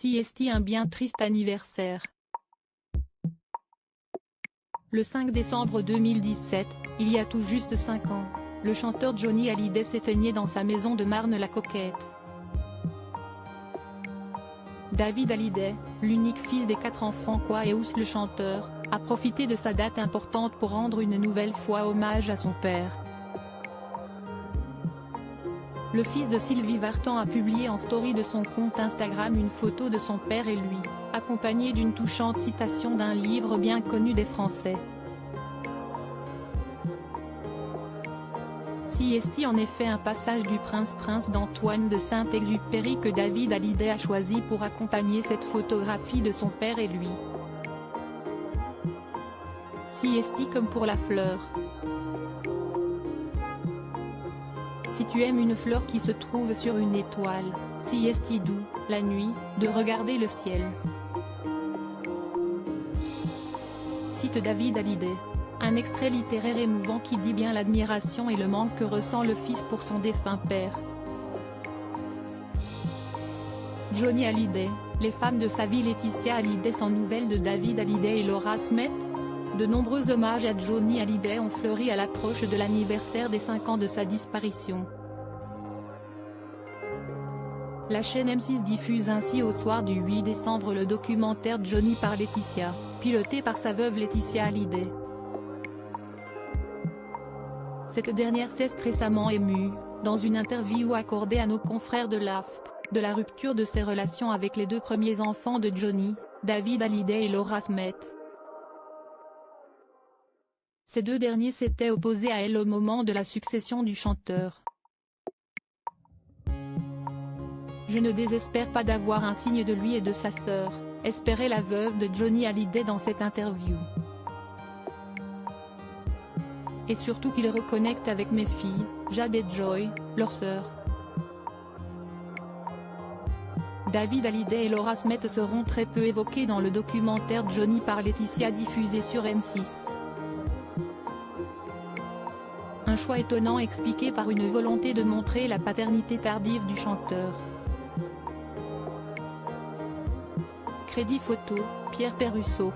CST un bien triste anniversaire. Le 5 décembre 2017, il y a tout juste 5 ans, le chanteur Johnny Hallyday s'éteignait dans sa maison de Marne-la-Coquette. David Hallyday, l'unique fils des 4 enfants qu'Aeus le chanteur, a profité de sa date importante pour rendre une nouvelle fois hommage à son père. Le fils de Sylvie Vartan a publié en story de son compte Instagram une photo de son père et lui, accompagnée d'une touchante citation d'un livre bien connu des Français. CST en effet un passage du Prince d'Antoine de Saint-Exupéry que David Hallyday a choisi pour accompagner cette photographie de son père et lui. CST comme pour la fleur. Si tu aimes une fleur qui se trouve sur une étoile, CST doux, la nuit, de regarder le ciel. Cite David Hallyday. Un extrait littéraire émouvant qui dit bien l'admiration et le manque que ressent le fils pour son défunt père. Johnny Hallyday, les femmes de sa vie Laetitia Hallyday sans nouvelles de David Hallyday et Laura Smet. De nombreux hommages à Johnny Hallyday ont fleuri à l'approche de l'anniversaire des 5 ans de sa disparition. La chaîne M6 diffuse ainsi au soir du 8 décembre le documentaire Johnny par Laetitia, piloté par sa veuve Laetitia Hallyday. Cette dernière s'est récemment émue, dans une interview accordée à nos confrères de l'AFP, de la rupture de ses relations avec les 2 premiers enfants de Johnny, David Hallyday et Laura Smet. Ces 2 derniers s'étaient opposés à elle au moment de la succession du chanteur. Je ne désespère pas d'avoir un signe de lui et de sa sœur, espérait la veuve de Johnny Hallyday dans cette interview. Et surtout qu'il reconnecte avec mes filles, Jade et Joy, leur sœur. David Hallyday et Laura Smet seront très peu évoqués dans le documentaire Johnny par Laetitia diffusé sur M6. Un choix étonnant expliqué par une volonté de montrer la paternité tardive du chanteur. Crédit photo, Pierre Perrusso.